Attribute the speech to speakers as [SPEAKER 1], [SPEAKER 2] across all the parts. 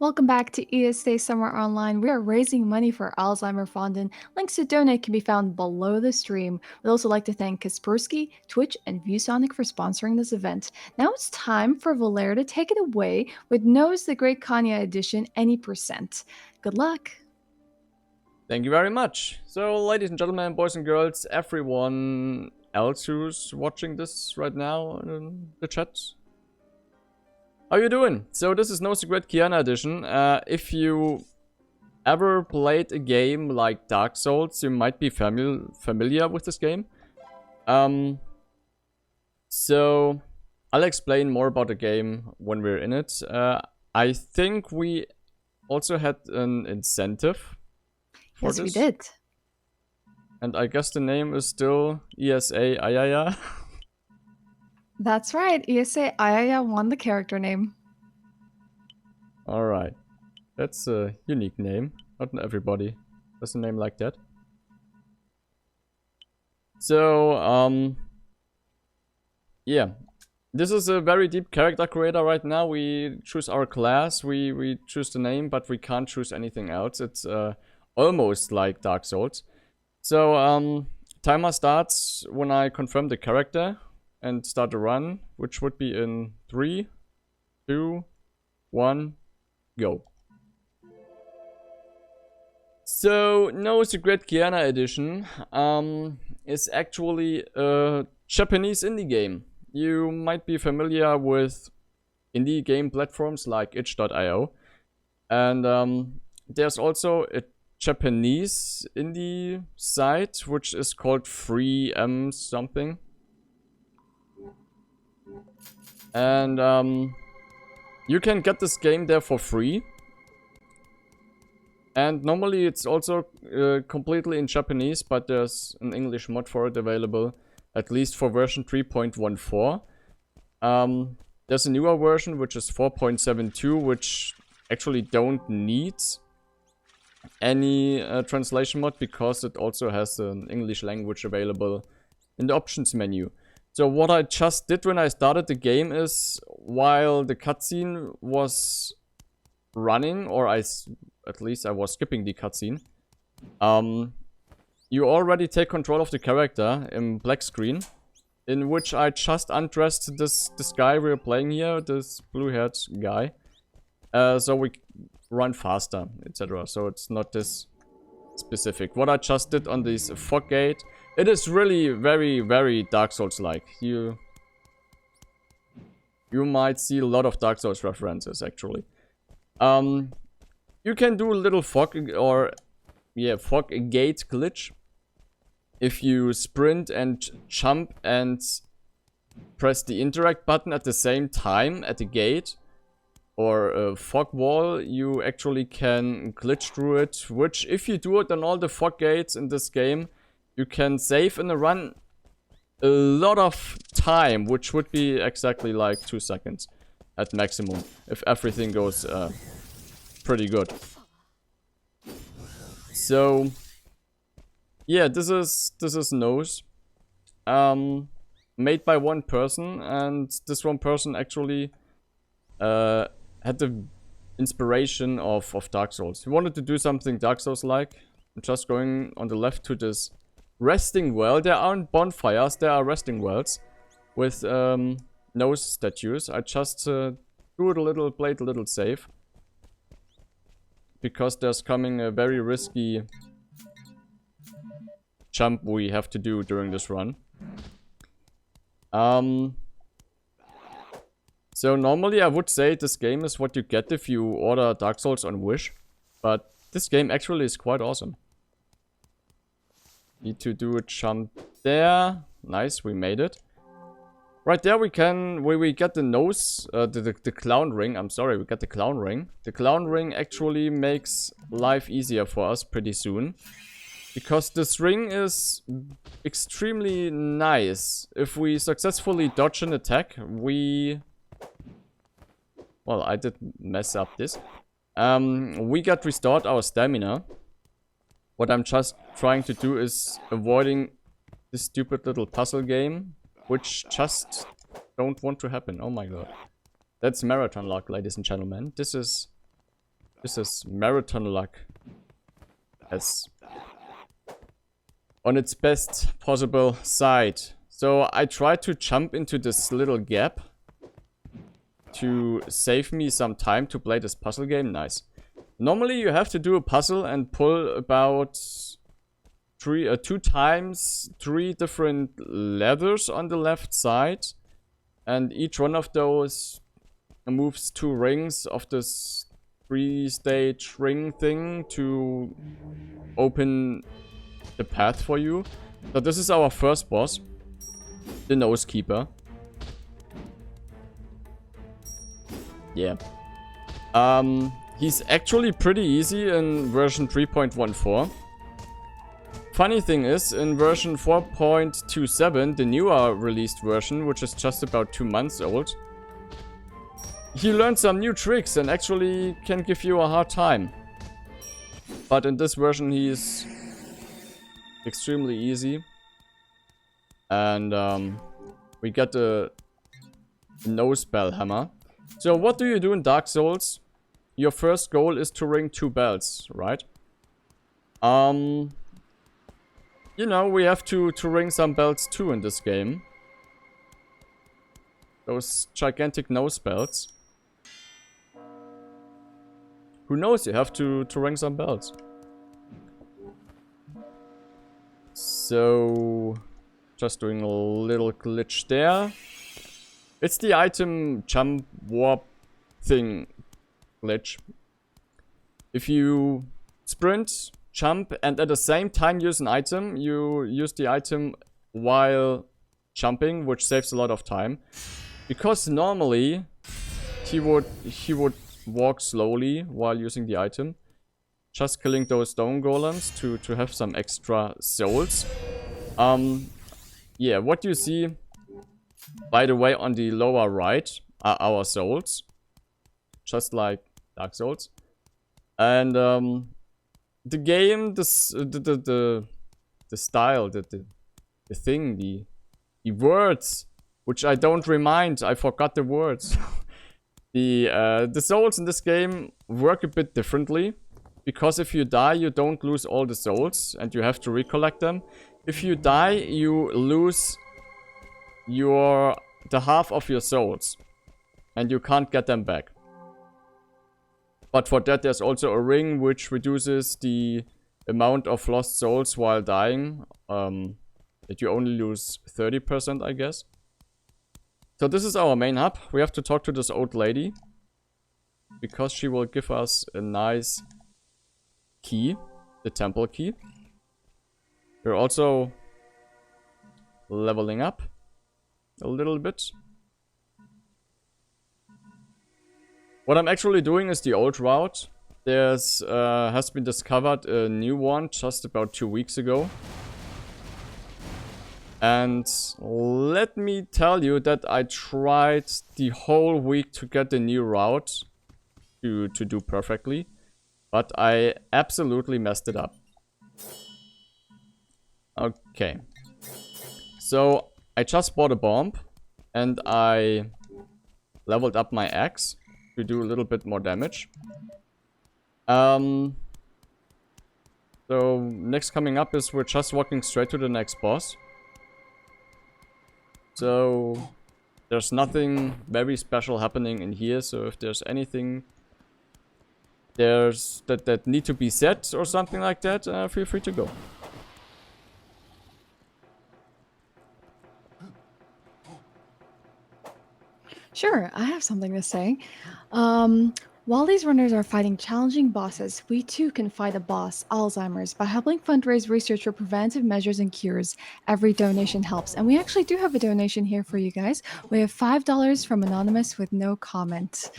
[SPEAKER 1] Welcome back to ESA Somewhere Online. We are raising money for Alzheimer Fund, and links to donate can be found below the stream. We'd also like to thank Kaspersky, Twitch, and ViewSonic for sponsoring this event. Now it's time for Valera to take it away with Nose the Great Kanye edition, any percent. Good luck.
[SPEAKER 2] Thank you very much. So, ladies and gentlemen, boys and girls, everyone else who's watching this right now in the chat, how you doing? So, this is No Secret Keana edition. If you ever played a game like Dark Souls, you might be familiar with this game. So, I'll explain more about the game when we're in it. I think we also had an incentive.
[SPEAKER 1] Yes, we did.
[SPEAKER 2] And I guess the name is still ESA Ayaya.
[SPEAKER 1] That's right. ESA Ayaya won the character name.
[SPEAKER 2] Alright. That's a unique name. Not everybody has a name like that. So, yeah. This is a very deep character creator right now. We choose our class, we choose the name, but we can't choose anything else. It's almost like Dark Souls. So, timer starts when I confirm the character and start the run, which would be in 3, 2, 1, go. So, No Secret Keana edition is actually a Japanese indie game. You might be familiar with indie game platforms like itch.io. And there's also a Japanese indie site which is called v3.14 something. And you can get this game there for free. And normally it's also completely in Japanese, but there's an English mod for it available, at least for version 3.14. There's a newer version which is 4.72, which actually don't need any translation mod because it also has an English language available in the options menu. So what I just did when I started the game is, while the cutscene was running, or at least I was skipping the cutscene, you already take control of the character in black screen, in which I just undressed this guy we're playing here, this blue-haired guy, so we run faster, etc. So it's not this specific. What I just did on this fog gate, it is really very, very Dark Souls-like. You might see a lot of Dark Souls references, actually. You can do a little fog gate glitch if you sprint and jump and press the interact button at the same time at the gate or a fog wall. You actually can glitch through it, which if you do it on all the fog gates in this game, you can save in a run a lot of time, which would be exactly like 2 seconds at maximum if everything goes pretty good. So yeah, this is Nose, made by one person, and this one person actually had the inspiration of Dark Souls. He wanted to do something Dark Souls-like. Just going on the left to this resting well. There aren't bonfires, there are resting wells with Nose statues. I just played a little safe, because there's coming a very risky jump we have to do during this run. So normally I would say this game is what you get if you order Dark Souls on Wish, but this game actually is quite awesome. Need to do a jump there. Nice, we made it. Right there we get the nose, the clown ring. I'm sorry, we get the clown ring. The clown ring actually makes life easier for us pretty soon, because this ring is extremely nice. If we successfully dodge an attack, well, I did mess up this. We get restored our stamina. What I'm just trying to do is avoiding this stupid little puzzle game, which just don't want to happen. Oh my god. That's marathon luck, ladies and gentlemen. This is This is marathon luck. Yes. On its best possible side. So I tried to jump into this little gap to save me some time to play this puzzle game. Nice. Normally you have to do a puzzle and pull about 2 times 3 different levers on the left side. And each one of those moves 2 rings of this 3-stage ring thing to open the path for you. So this is our first boss, the Nose Keeper. Yeah. He's actually pretty easy in version 3.14. Funny thing is, in version 4.27, the newer released version, which is just about 2 months old, he learned some new tricks and actually can give you a hard time. But in this version he's extremely easy. And we get the Nose Bell Hammer. So what do you do in Dark Souls? Your first goal is to ring 2 bells, right? You know, we have to ring some bells too in this game. Those gigantic nose bells. Who knows, you have to ring some bells. So, just doing a little glitch there. It's the item jump warp thing glitch. If you sprint, jump, and at the same time use an item, you use the item while jumping, which saves a lot of time. Because normally he would walk slowly while using the item, just killing those stone golems to have some extra souls. Yeah, what you see, by the way, on the lower right are our souls, just like Dark Souls. And the game, the style, the thing, the words, which I don't remind, I forgot the words. The souls in this game work a bit differently, because if you die, you don't lose all the souls, and you have to recollect them. If you die, you lose the half of your souls, and you can't get them back. But for that, there's also a ring which reduces the amount of lost souls while dying. That you only lose 30%, I guess. So this is our main hub. We have to talk to this old lady, because she will give us a nice key, the temple key. We're also leveling up a little bit. What I'm actually doing is the old route. There's has been discovered a new one just about 2 weeks ago. And let me tell you that I tried the whole week to get the new route to do perfectly. But I absolutely messed it up. Okay. So I just bought a bomb. And I leveled up my axe to do a little bit more damage. So next coming up is we're just walking straight to the next boss. So there's nothing very special happening in here. So if there's anything that need to be said or something like that, feel free to go.
[SPEAKER 1] Sure, I have something to say. While these runners are fighting challenging bosses, we too can fight a boss, Alzheimer's, by helping fundraise research for preventive measures and cures. Every donation helps, and we actually do have a donation here for you guys. We have $5 from Anonymous with no comment.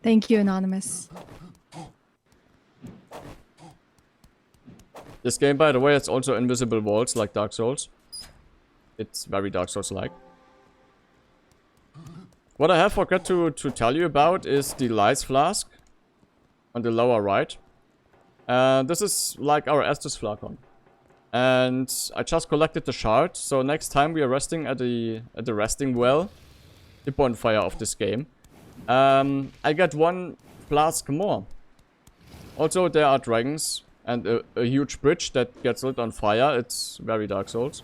[SPEAKER 1] Thank you, Anonymous.
[SPEAKER 2] This game, by the way, it's also invisible walls like Dark Souls. It's very Dark Souls-like. What I have forgot to tell you about is the Lice Flask on the lower right. This is like our Estus Flacon. And I just collected the shard, so next time we are resting at the resting well, the bonfire of this game. I got one flask more. Also, there are dragons and a huge bridge that gets lit on fire. It's very Dark Souls.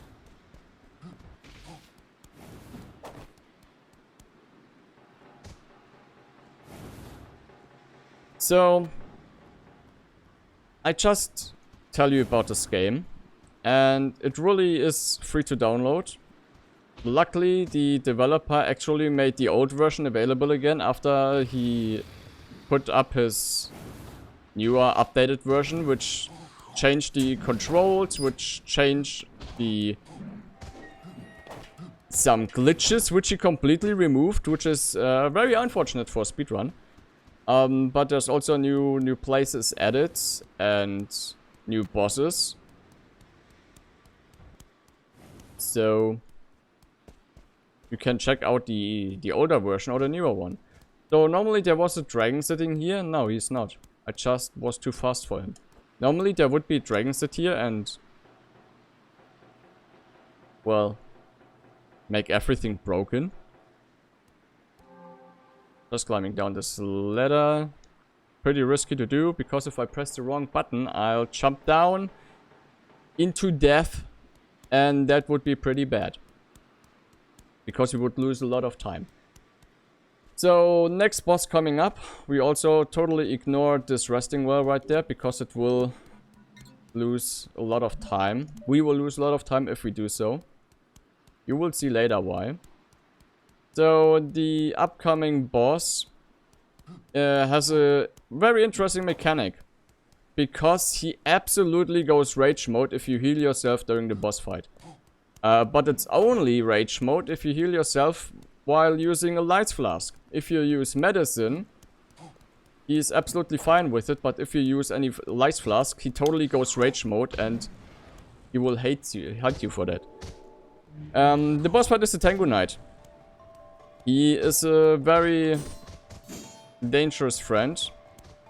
[SPEAKER 2] So, I just tell you about this game, and it really is free to download. Luckily, the developer actually made the old version available again after he put up his newer, updated version, which changed the controls, which changed some glitches, which he completely removed, which is very unfortunate for speedrun. But there's also new places added and new bosses. So you can check out the older version or the newer one. So normally there was a dragon sitting here. No, he's not. I just was too fast for him. Normally there would be a dragon sit here and, well, make everything broken. Just climbing down this ladder. Pretty risky to do, because if I press the wrong button, I'll jump down into death, and that would be pretty bad. Because we would lose a lot of time. So, next boss coming up. We also totally ignored this resting well right there, because it will lose a lot of time. We will lose a lot of time if we do so. You will see later why. So, the upcoming boss has a very interesting mechanic. Because he absolutely goes rage mode if you heal yourself during the boss fight. But it's only rage mode if you heal yourself while using a light flask. If you use medicine, he is absolutely fine with it. But if you use any light flask, he totally goes rage mode and he will hate you for that. The boss fight is the Tango Knight. He is a very dangerous friend.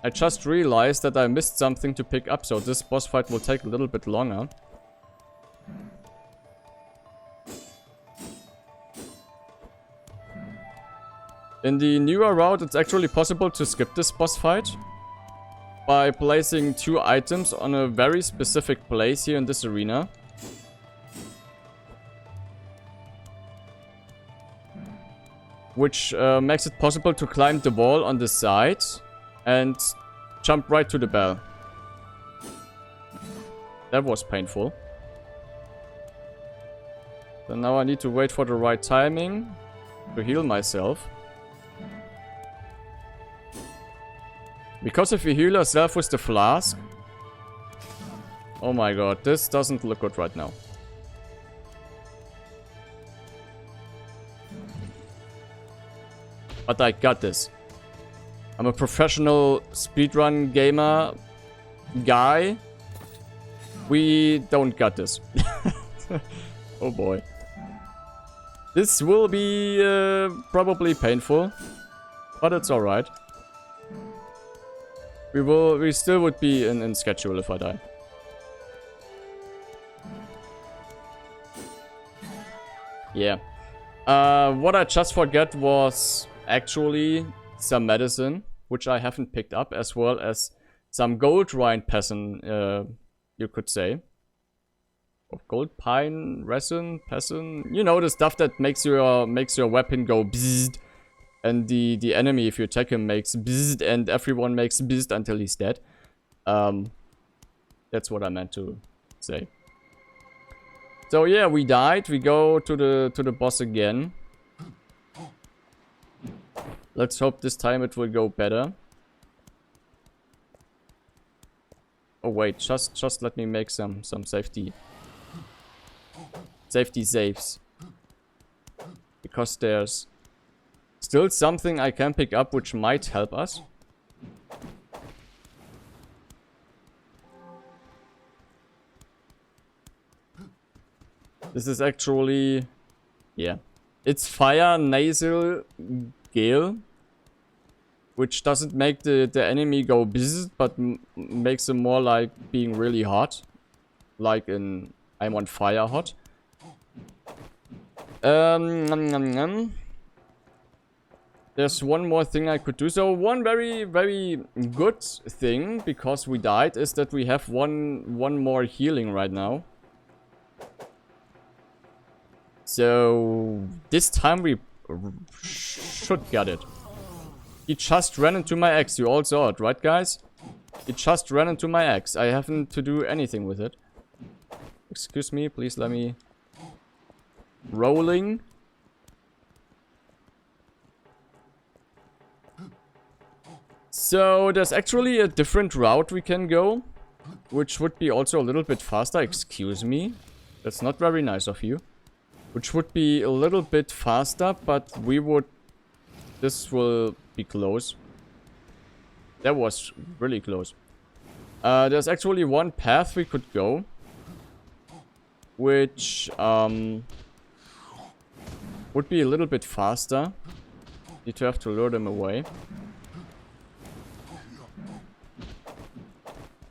[SPEAKER 2] I just realized that I missed something to pick up, so this boss fight will take a little bit longer. In the newer route, it's actually possible to skip this boss fight by placing 2 items on a very specific place here in this arena. Which makes it possible to climb the wall on the side and jump right to the bell. That was painful. So now I need to wait for the right timing to heal myself. Because if you heal yourself with the flask... Oh my god, this doesn't look good right now. But I got this. I'm a professional speedrun gamer guy. We don't got this. Oh boy. This will be probably painful. But it's alright. We still would be in schedule if I die. Yeah. What I just forgot was actually some medicine, which I haven't picked up, as well as some gold rind resin, you could say. Or gold pine resin, resin, you know, the stuff that makes your weapon go bzzzt, and the enemy, if you attack him, makes bzzzt, and everyone makes bzzzt until he's dead. That's what I meant to say. So yeah, we died. We go to the boss again. Let's hope this time it will go better. Oh wait, just let me make some safety saves. Because there's still something I can pick up which might help us. This is actually... yeah. It's Fire Nasal Gale. Which doesn't make the enemy go bzzzt, but makes them more like being really hot. Like in I'm on fire hot. There's one more thing I could do. So one very, very good thing, because we died, is that we have one more healing right now. So this time we should get it. He just ran into my axe. You all saw it, right, guys? He just ran into my axe. I haven't to do anything with it. Excuse me, please let me... Rolling. So there's actually a different route we can go, which would be also a little bit faster. Excuse me. That's not very nice of you. Which would be a little bit faster, but we would... This will be close. That was really close. There's actually one path we could go, which would be a little bit faster. Need to have to lure them away.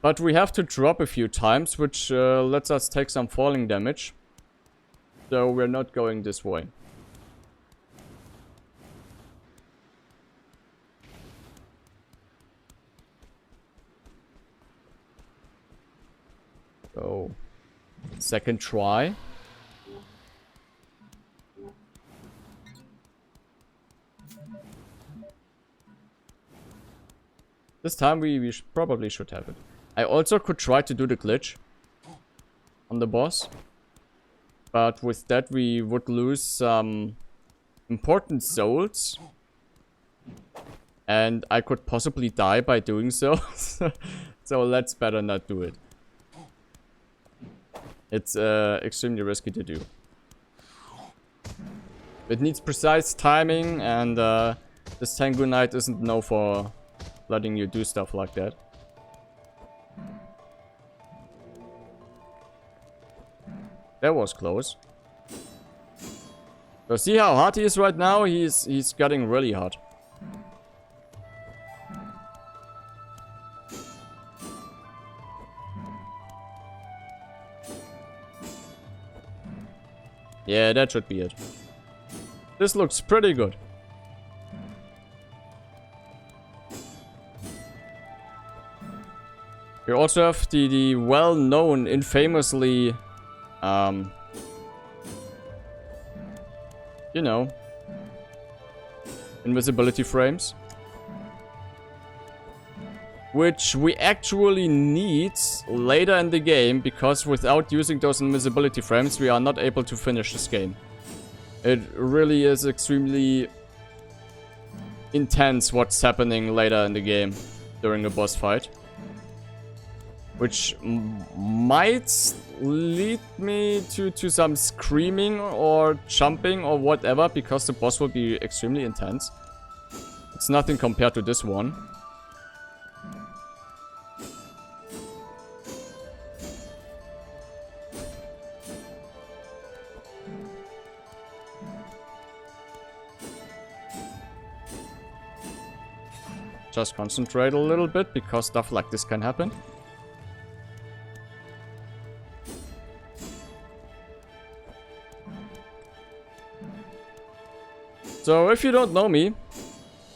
[SPEAKER 2] But we have to drop a few times, which lets us take some falling damage. So we're not going this way. So, second try. This time we probably should have it. I also could try to do the glitch on the boss. But with that we would lose some important souls. And I could possibly die by doing so. So let's better not do it. It's extremely risky to do. It needs precise timing, and this Tengu Knight isn't known for letting you do stuff like that. That was close. So see how hard he is right now? He's getting really hard. Yeah, that should be it. This looks pretty good. We also have the well-known, infamously, you know, invisibility frames. Which we actually need later in the game, because without using those invisibility frames, we are not able to finish this game. It really is extremely intense what's happening later in the game during a boss fight. Which might lead me to some screaming or jumping or whatever, because the boss will be extremely intense. It's nothing compared to this one. Just concentrate a little bit, because stuff like this can happen. So, if you don't know me,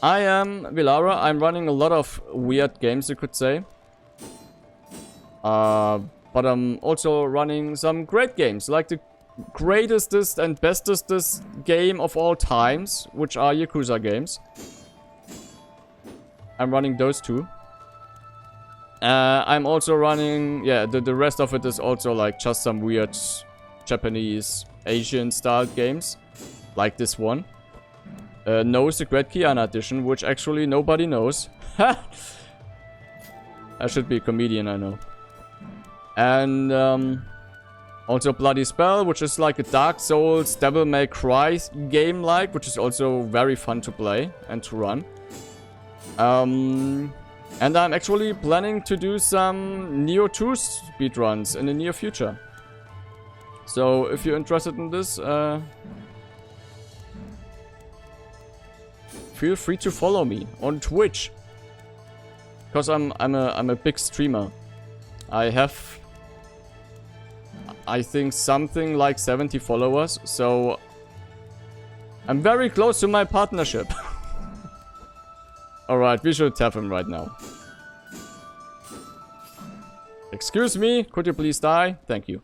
[SPEAKER 2] I am Vilara. I'm running a lot of weird games, you could say. But I'm also running some great games, like the greatest and bestest game of all times, which are Yakuza games. I'm running those two. I'm also running, yeah, the rest of it is also like just some weird Japanese, Asian style games, like this one. Knows the Great Keana edition, which actually nobody knows. I should be a comedian, I know. And also Bloody Spell, which is like a Dark Souls, Devil May Cry game like, which is also very fun to play and to run. And I'm actually planning to do some Neo 2 speedruns in the near future. So if you're interested in this, feel free to follow me on Twitch, because I'm a big streamer. I have, I think, something like 70 followers, so I'm very close to my partnership. Alright, we should have him right now. Excuse me, could you please die? Thank you.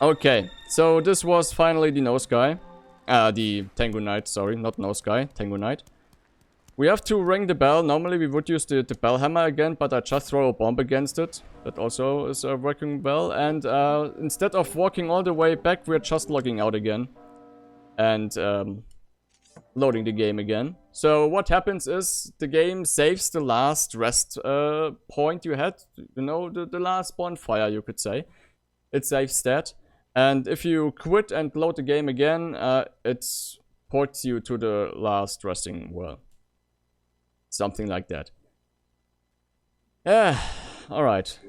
[SPEAKER 2] Okay, so this was finally the nose guy. The Tango Knight, sorry, not nose guy, Tango Knight. We have to ring the bell. Normally we would use the bell hammer again, but I just throw a bomb against it. That also is working well. And instead of walking all the way back, we're just logging out again. And loading the game again. So what happens is the game saves the last rest point you had. You know, the last bonfire, you could say. It saves that. And if you quit and load the game again, it ports you to the last resting well. Something like that. Yeah, alright.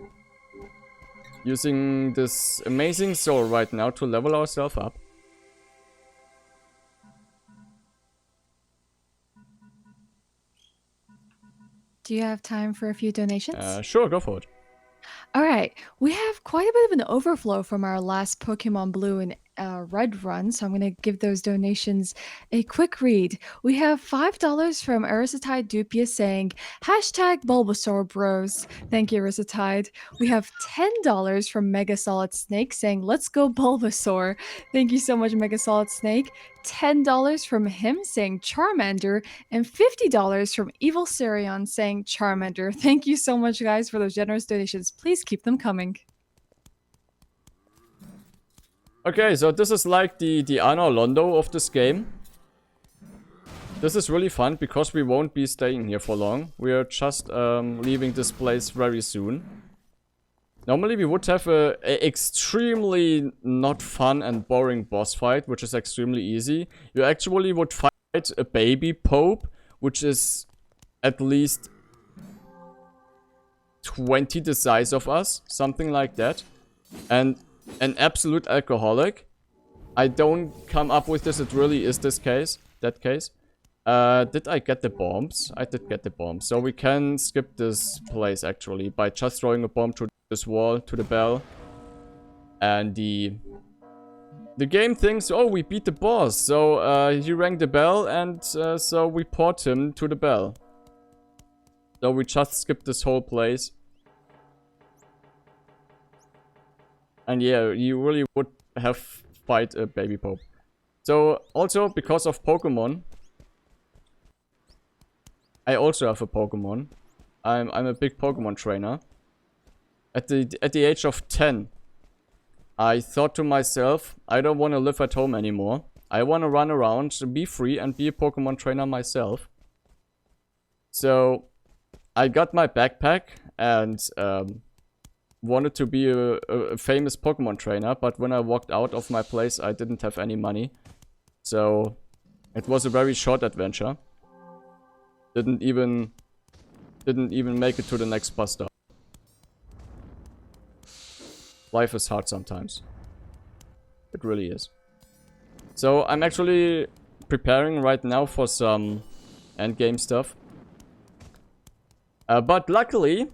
[SPEAKER 2] Using this amazing soul right now to level ourselves up.
[SPEAKER 1] Do you have time for a few donations?
[SPEAKER 2] Sure, go for it.
[SPEAKER 1] All right, we have quite a bit of an overflow from our last Pokemon Blue and Red run, so I'm going to give those donations a quick read. We have $5 from Arisatide Dupia saying, hashtag Bulbasaur bros. Thank you, Arisatide. We have $10 from Mega Solid Snake saying, let's go Bulbasaur. Thank you so much, Mega Solid Snake. $10 from him saying Charmander, and $50 from Evil Sirion saying Charmander. Thank you so much, guys, for those generous donations. Please keep them coming.
[SPEAKER 2] Okay, so this is like the Anor Londo of this game. This is really fun because we won't be staying here for long. We are just leaving this place very soon. Normally we would have a extremely not fun and boring boss fight, which is extremely easy. You actually would fight a baby Pope, which is at least 20 the size of us, something like that. And an absolute alcoholic. I don't come up with this, it really is that case. Did I get the bombs? I did get the bombs. So we can skip this place actually by just throwing a bomb to this wall, to the bell. And the game thinks, oh, we beat the boss. So he rang the bell and so we port him to the bell. So we just skip this whole place. And yeah, you really would have fight a baby Pope. So also because of Pokemon, I also have a Pokemon. I'm a big Pokemon trainer. At the age of 10, I thought to myself, I don't want to live at home anymore. I want to run around, be free, and be a Pokemon trainer myself. So I got my backpack and wanted to be a famous Pokemon trainer, but when I walked out of my place, I didn't have any money. So it was a very short adventure. Didn't even make it to the next bus stop. Life is hard sometimes. It really is. So I'm actually preparing right now for some endgame stuff. But luckily,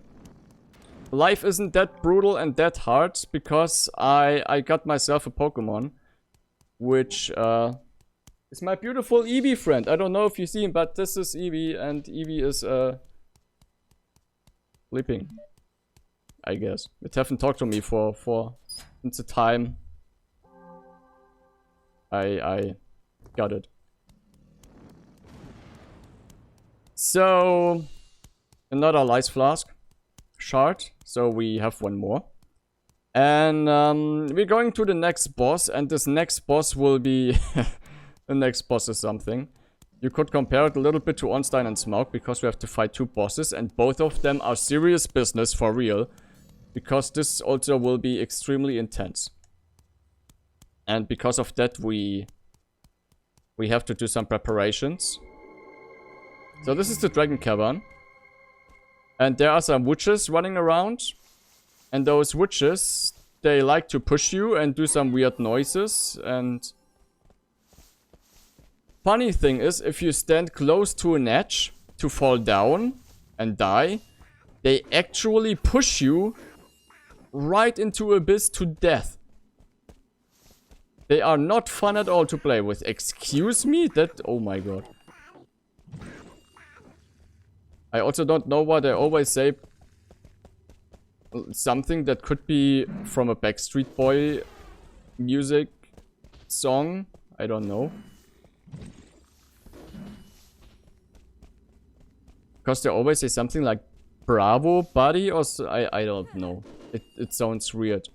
[SPEAKER 2] life isn't that brutal and that hard because I got myself a Pokemon, which is my beautiful Eevee friend. I don't know if you see him, but this is Eevee, and Eevee is sleeping, I guess. It haven't talked to me for since the time I got it. So another Lice Flask shard, so we have one more. And we're going to the next boss, and this next boss will be the next boss is something. You could compare it a little bit to Ornstein and Smaug, because we have to fight two bosses, and both of them are serious business for real, because this also will be extremely intense. And because of that, we have to do some preparations. So this is the Dragon Cavern. And there are some witches running around. And those witches, they like to push you and do some weird noises. And funny thing is, if you stand close to an edge to fall down and die, they actually push you right into abyss to death. They are not fun at all to play with. Excuse me? That... oh my god. I also don't know why they always say something that could be from a Backstreet Boy music song. I don't know. Because they always say something like Bravo buddy or so, I don't know. It sounds weird.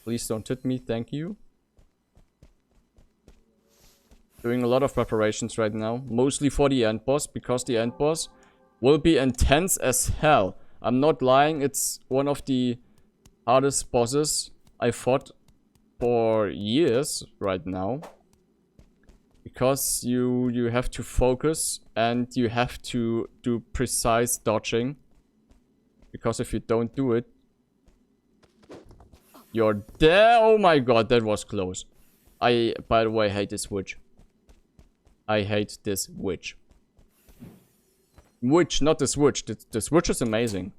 [SPEAKER 2] Please don't hit me, thank you. Doing a lot of preparations right now, mostly for the end boss, because the end boss will be intense as hell. I'm not lying, it's one of the hardest bosses I fought for years right now. Because you have to focus and you have to do precise dodging. Because if you don't do it, you're there. Oh my god, that was close. I, by the way, hate this witch. I hate this witch. Witch, not the switch. The switch is amazing.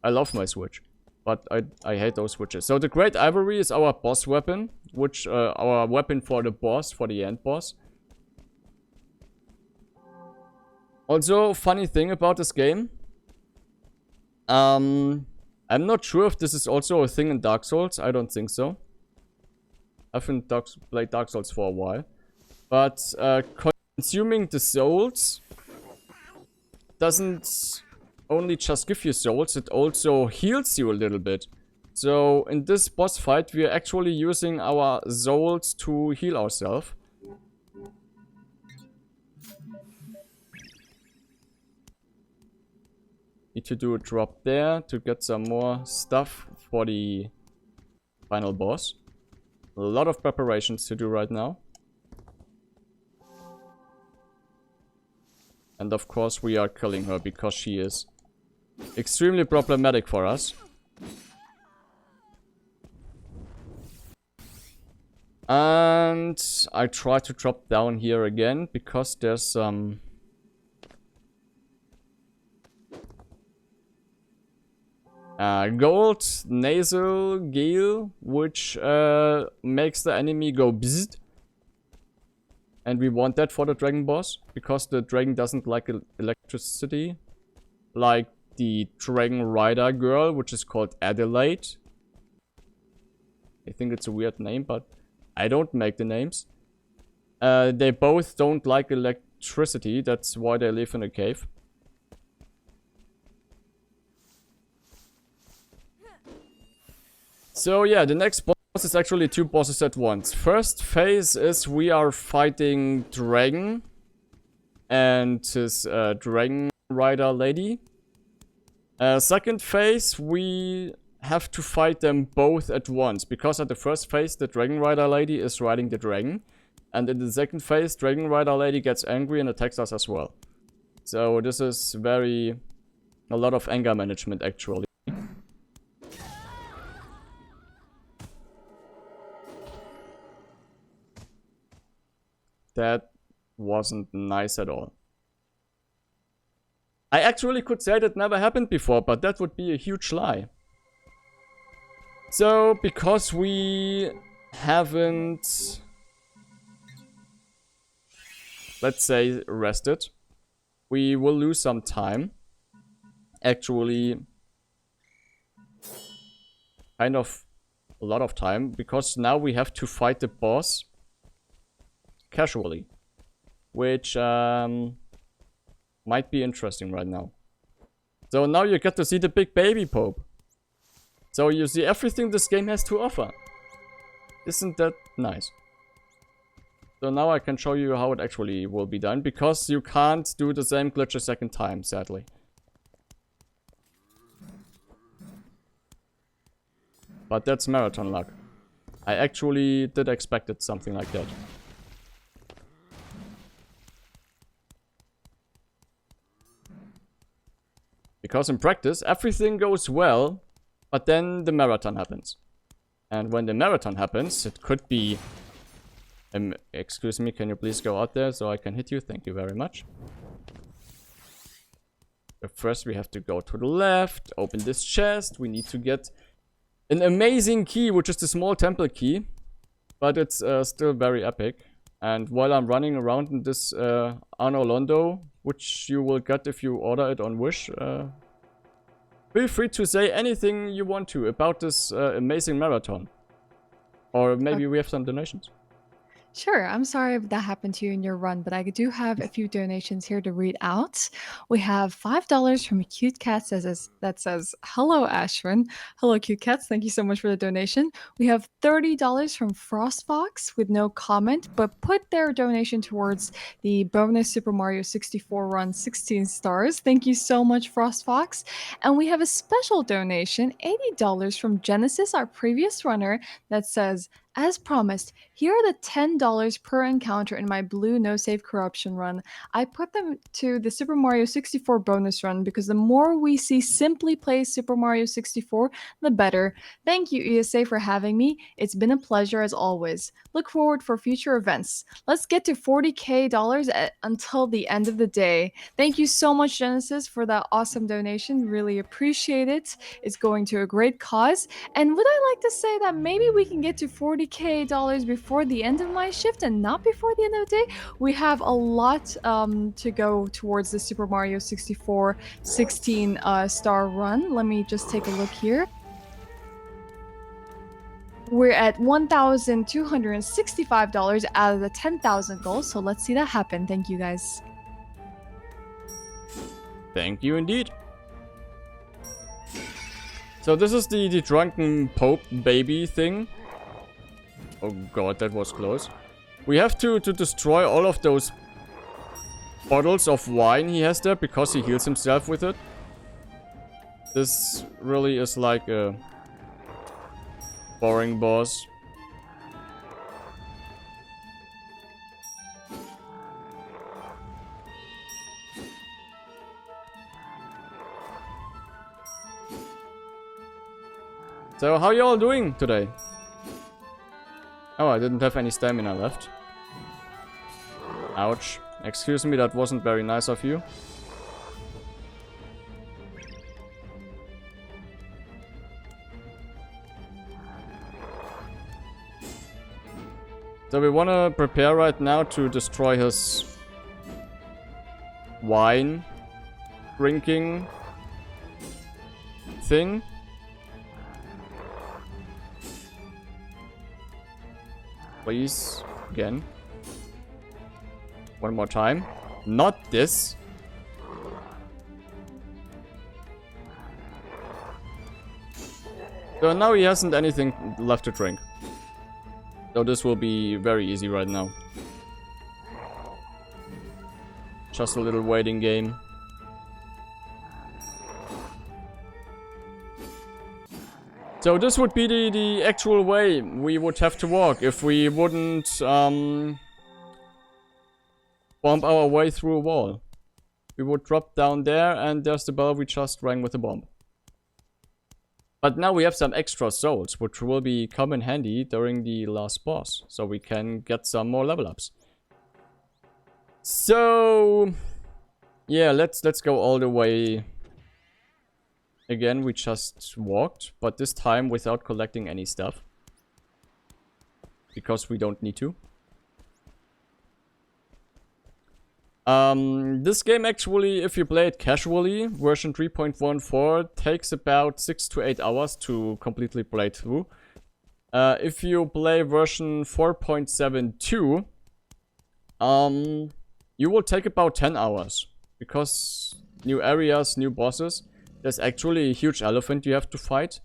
[SPEAKER 2] I love my switch. But I hate those switches. So the Great Ivory is our boss weapon. Which, our weapon for the boss, for the end boss. Also, funny thing about this game. I'm not sure if this is also a thing in Dark Souls. I don't think so. I haven't played Dark Souls for a while. But consuming the souls doesn't only just give you souls, it also heals you a little bit. So in this boss fight, we are actually using our souls to heal ourselves. Need to do a drop there to get some more stuff for the final boss. A lot of preparations to do right now. And of course we are killing her because she is extremely problematic for us. And I try to drop down here again because there's some... gold nasal gale, which makes the enemy go bzzzt. And we want that for the dragon boss, because the dragon doesn't like electricity. Like the dragon rider girl, which is called Adelaide. I think it's a weird name, but I don't make the names. They both don't like electricity, that's why they live in a cave. So yeah, the next boss is actually two bosses at once. First phase is we are fighting Dragon and his Dragon Rider lady. Second phase, we have to fight them both at once. Because at the first phase, the Dragon Rider lady is riding the dragon. And in the second phase, Dragon Rider lady gets angry and attacks us as well. So this is a lot of anger management actually. That wasn't nice at all. I actually could say that never happened before, but that would be a huge lie. So, because we haven't, let's say, rested, we will lose some time. Actually, kind of a lot of time, because now we have to fight the boss casually, which might be interesting right now. So now you get to see the big baby Pope. So you see everything this game has to offer. Isn't that nice? So now I can show you how it actually will be done, because you can't do the same glitch a second time, sadly. But that's marathon luck. I actually did expect it something like that. Because in practice, everything goes well, but then the marathon happens. And when the marathon happens, it could be... excuse me, can you please go out there so I can hit you? Thank you very much. But first we have to go to the left, open this chest. We need to get an amazing key, which is the small temple key. But it's still very epic. And while I'm running around in this Anno Londo, which you will get if you order it on Wish, feel free to say anything you want to about this amazing marathon. Or maybe we have some donations.
[SPEAKER 1] Sure. I'm sorry if that happened to you in your run, but I do have a few donations here to read out. We have $5 from a cute cat that says, "Hello, Ashwin." Hello, cute cats. Thank you so much for the donation. We have $30 from Frostfox with no comment, but put their donation towards the bonus Super Mario 64 run 16 stars. Thank you so much, Frostfox. And we have a special donation, $80 from Genesis, our previous runner, that says, "As promised, here are the $10 per encounter in my blue no save corruption run. I put them to the Super Mario 64 bonus run because the more we see simply play Super Mario 64, the better. Thank you, ESA, for having me. It's been a pleasure as always. Look forward for future events. Let's get to $40K until the end of the day." Thank you so much, Genesis, for that awesome donation. Really appreciate it. It's going to a great cause. And would I like to say that maybe we can get to $40K before the end of my shift and not before the end of the day? We have a lot to go towards the Super Mario 64 16 star run. Let me just take a look here. We're at $1,265 out of the 10,000 goal, so let's see that happen. Thank you, guys.
[SPEAKER 2] Thank you indeed. So this is the drunken Pope baby thing. Oh god, that was close. We have to destroy all of those bottles of wine he has there because he heals himself with it. This really is like a boring boss. So how y'all doing today? Oh, I didn't have any stamina left. Ouch. Excuse me, that wasn't very nice of you. So we want to prepare right now to destroy his wine drinking thing. Please, again. One more time. Not this. So now he hasn't anything left to drink. So this will be very easy right now. Just a little waiting game. So this would be the actual way we would have to walk if we wouldn't bomb our way through a wall. We would drop down there and there's the bell we just rang with a bomb. But now we have some extra souls, which will be come in handy during the last boss. So we can get some more level ups. So yeah, let's go all the way. Again, we just walked, but this time without collecting any stuff. Because we don't need to. This game actually, if you play it casually, version 3.14, takes about 6 to 8 hours to completely play through. If you play version 4.72, you will take about 10 hours. Because new areas, new bosses. There's actually a huge elephant you have to fight.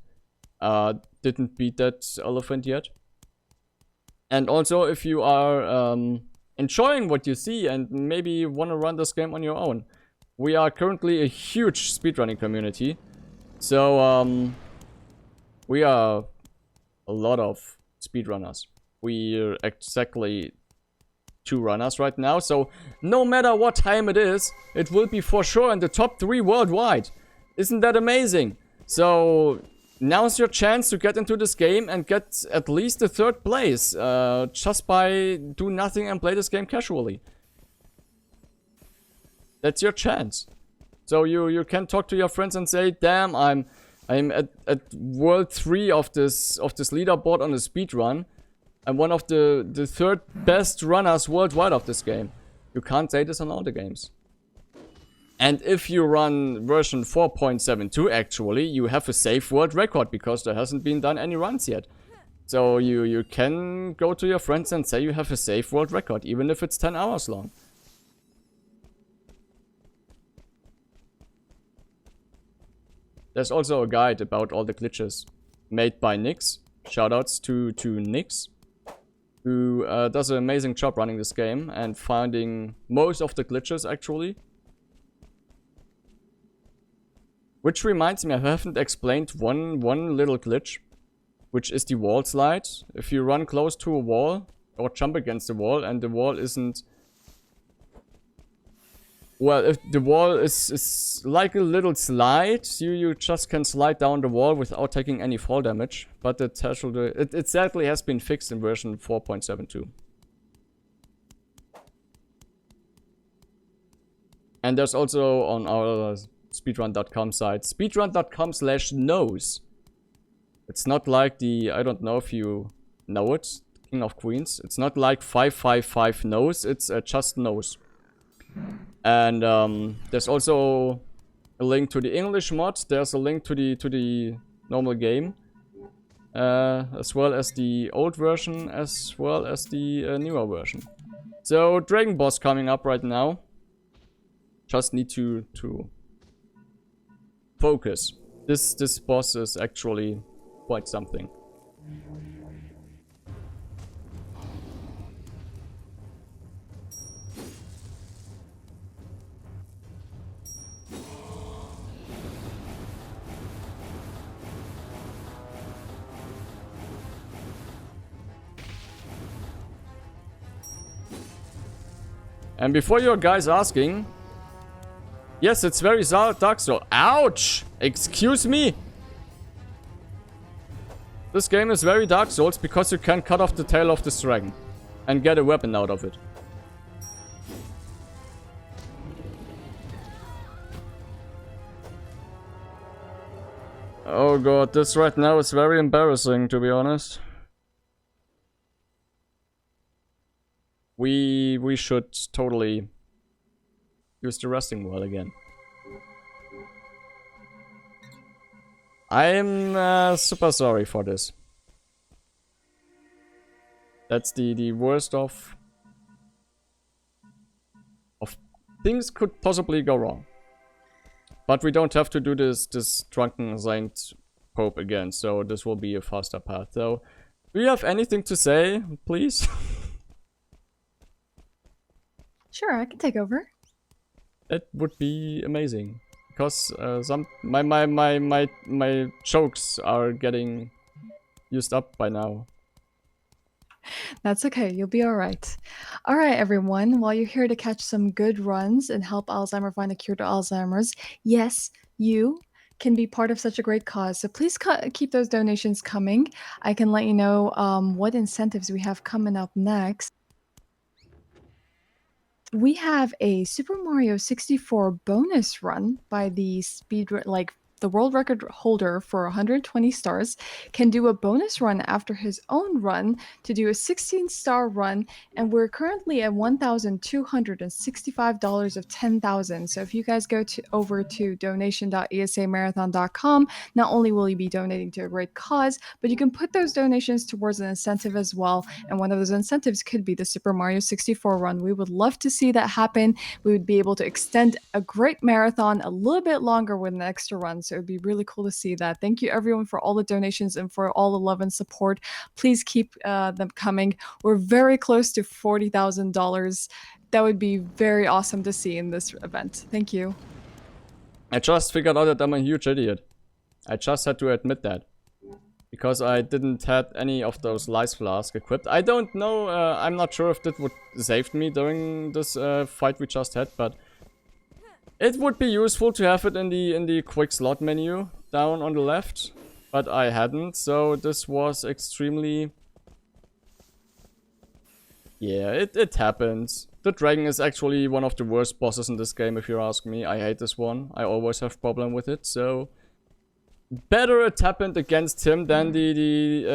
[SPEAKER 2] Didn't beat that elephant yet. And also, if you are enjoying what you see and maybe want to run this game on your own, we are currently a huge speedrunning community. So, we are a lot of speedrunners. We're exactly 2 runners right now. So, no matter what time it is, it will be for sure in the top 3 worldwide. Isn't that amazing? So now's your chance to get into this game and get at least the 3rd place. Just by do nothing and play this game casually. That's your chance. So you can talk to your friends and say, damn, I'm at world 3 of this leaderboard on the speedrun. I'm one of the third best runners worldwide of this game. You can't say this on all the games. And if you run version 4.72, actually, you have a safe world record because there hasn't been done any runs yet. So you can go to your friends and say you have a safe world record, even if it's 10 hours long. There's also a guide about all the glitches made by Nix. Shoutouts to Nix, who does an amazing job running this game and finding most of the glitches, actually. Which reminds me, I haven't explained one little glitch, which is the wall slide. If you run close to a wall or jump against the wall and the wall isn't... Well, if the wall is like a little slide, you just can slide down the wall without taking any fall damage. But it sadly has been fixed in version 4.72. And there's also on our speedrun.com site, speedrun.com/nose. It's not like the, I don't know if you know it, King of Queens. It's not like 555 nose, it's just nose. And there's also a link to the English mod. There's a link to the normal game, as well as the old version, as well as the newer version. So Dragon Boss coming up right now. Just need to focus. This boss is actually quite something. And before you guys asking, yes, it's very Dark Souls. Ouch! Excuse me! This game is very Dark Souls because you can cut off the tail of this dragon and get a weapon out of it. Oh god, this right now is very embarrassing, to be honest. We should totally use the resting wall again. I'm super sorry for this. That's the worst of things could possibly go wrong. But we don't have to do this drunken saint pope again, so this will be a faster path. So, do you have anything to say, please?
[SPEAKER 1] Sure, I can take over.
[SPEAKER 2] That would be amazing, because my jokes are getting used up by now.
[SPEAKER 1] That's okay, you'll be alright. Alright, everyone, while you're here to catch some good runs and help Alzheimer find a cure to Alzheimer's, yes, you can be part of such a great cause. So please keep those donations coming. I can let you know what incentives we have coming up next. We have a Super Mario 64 bonus run by the speedrun, the world record holder for 120 stars can do a bonus run after his own run to do a 16-star run, and we're currently at $1,265 of 10,000. So if you guys go over to donation.esamarathon.com, not only will you be donating to a great cause, but you can put those donations towards an incentive as well. And one of those incentives could be the Super Mario 64 run. We would love to see that happen. We would be able to extend a great marathon a little bit longer with an extra run. So it would be really cool to see that. Thank you everyone for all the donations and for all the love and support. Please keep them coming. We're very close to $40,000. That would be very awesome to see in this event. Thank you.
[SPEAKER 2] I just figured out that I'm a huge idiot. I just had to admit that. Because I didn't have any of those lice flasks equipped. I don't know, I'm not sure if that would save me during this fight we just had, but it would be useful to have it in the quick slot menu down on the left, but I hadn't, so this was extremely... Yeah, it happens. The dragon is actually one of the worst bosses in this game, if you ask me. I hate this one. I always have problem with it, so... better it happened against him than the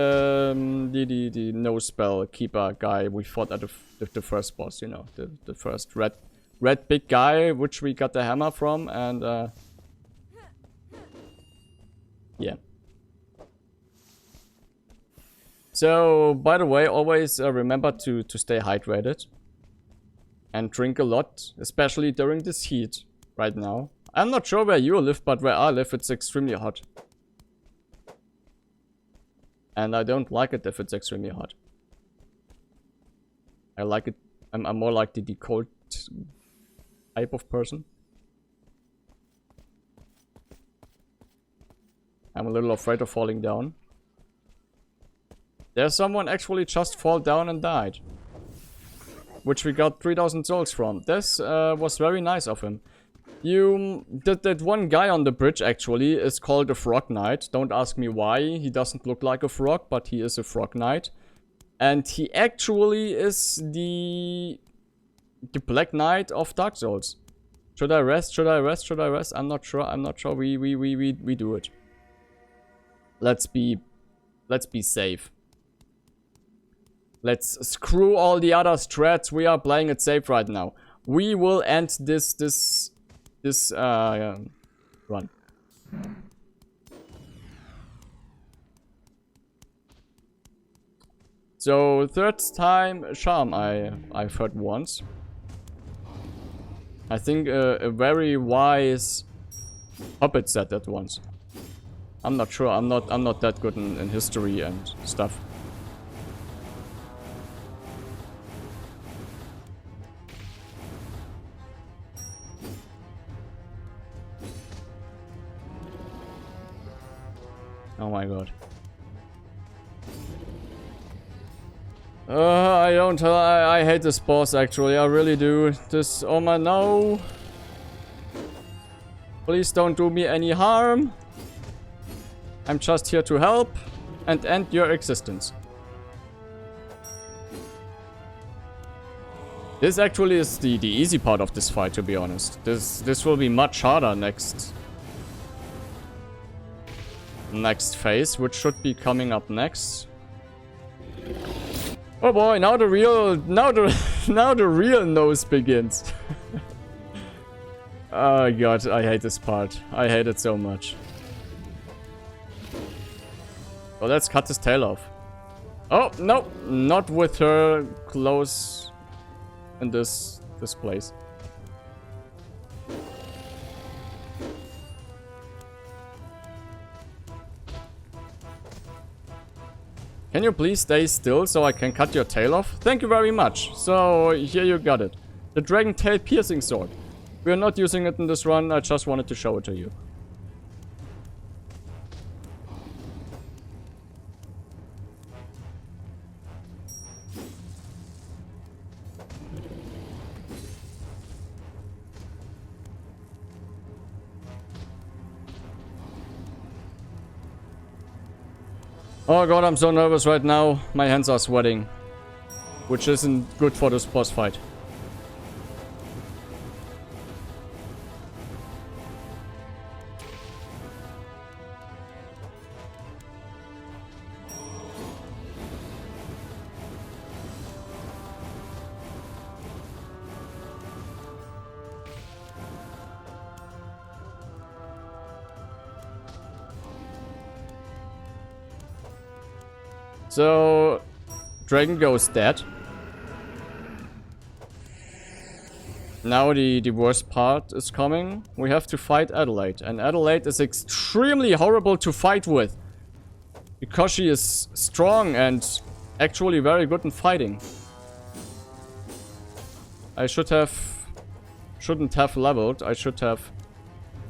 [SPEAKER 2] no spell keeper guy we fought at the first boss, you know, the first red big guy which we got the hammer from, and yeah. So by the way, always remember to stay hydrated and drink a lot, especially during this heat right now. I'm not sure where you live, but where I live it's extremely hot. And I don't like it if it's extremely hot. I like it. I'm more like the cold type of person. I'm a little afraid of falling down. There's someone actually just fall down and died. Which we got 3000 souls from. This was very nice of him. That one guy on the bridge actually is called a Frog Knight. Don't ask me why. He doesn't look like a frog, but he is a Frog Knight. And he actually is the Black Knight of Dark Souls. Should I rest? Should I rest? Should I rest? I'm not sure. I'm not sure. We do it. Let's be safe. Let's screw all the other strats. We are playing it safe right now. We will end this run. So third time charm I've heard once. I think a very wise puppet said that once. I'm not sure. I'm not that good in history and stuff. Oh my god. I hate this boss actually, I really do. This, oh my, no. Please don't do me any harm. I'm just here to help and end your existence. This actually is the easy part of this fight, to be honest. This will be much harder next phase, which should be coming up next. Oh boy, now the real nose begins. Oh god, I hate this part. I hate it so much. Oh, let's cut his tail off. Oh, no, not with her close in this place. Can you please stay still so I can cut your tail off? Thank you very much. So, here you got it. The dragon tail piercing sword. We are not using it in this run, I just wanted to show it to you. Oh god, I'm so nervous right now. My hands are sweating. Which isn't good for this boss fight. So, Dragon goes dead. Now the worst part is coming. We have to fight Adelaide. And Adelaide is extremely horrible to fight with. Because she is strong and actually very good in fighting. I shouldn't have leveled. I should have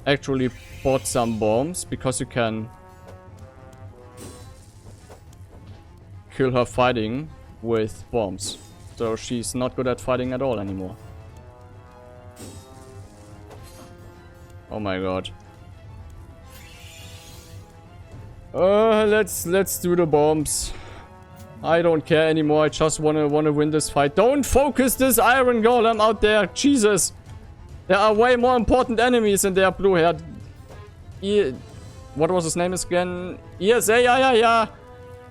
[SPEAKER 2] actually bought some bombs. Because you can kill her fighting with bombs. So she's not good at fighting at all anymore. Oh my god. Let's do the bombs. I don't care anymore. I just wanna win this fight. Don't focus this iron golem out there. Jesus. There are way more important enemies than their blue-haired What was his name again? ESA, yeah.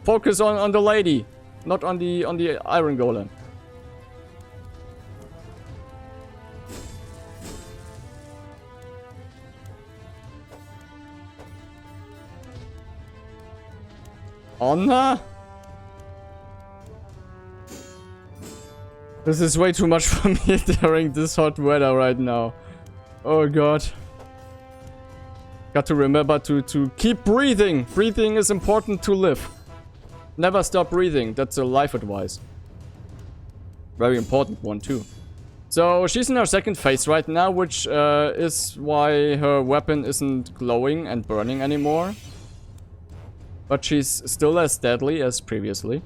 [SPEAKER 2] Focus on the lady, not on the iron golem. Honor? This is way too much for me during this hot weather right now. Oh god. Got to remember to keep breathing. Breathing is important to live. Never stop breathing. That's a life advice. Very important one too. So she's in her second phase right now, which is why her weapon isn't glowing and burning anymore. But she's still as deadly as previously.